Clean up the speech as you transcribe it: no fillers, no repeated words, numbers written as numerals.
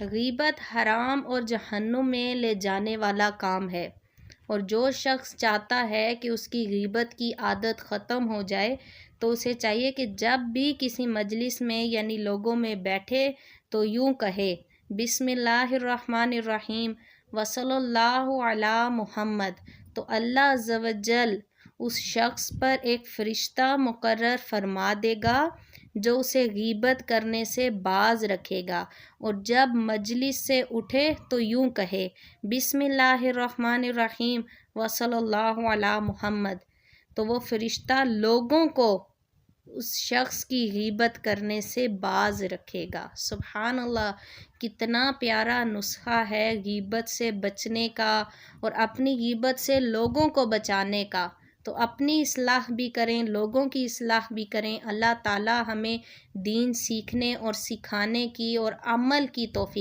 غیبت حرام اور جہنم میں لے جانے والا کام ہے، اور جو شخص چاہتا ہے کہ اس کی غیبت کی عادت ختم ہو جائے تو اسے چاہیے کہ جب بھی کسی مجلس میں یعنی لوگوں میں بیٹھے تو یوں کہے، بسم اللہ الرحمن الرحیم وصلی اللہ علی محمد، تو اللہ عز و جل اس شخص پر ایک فرشتہ مقرر فرما دے گا جو اسے غیبت کرنے سے باز رکھے گا، اور جب مجلس سے اٹھے تو یوں کہے، بسم اللہ الرحمن الرحیم وصلی اللہ علی محمد، تو وہ فرشتہ لوگوں کو اس شخص کی غیبت کرنے سے باز رکھے گا۔ سبحان اللہ، کتنا پیارا نسخہ ہے غیبت سے بچنے کا اور اپنی غیبت سے لوگوں کو بچانے کا۔ تو اپنی اصلاح بھی کریں، لوگوں کی اصلاح بھی کریں۔ اللہ تعالی ہمیں دین سیکھنے اور سکھانے کی اور عمل کی توفیق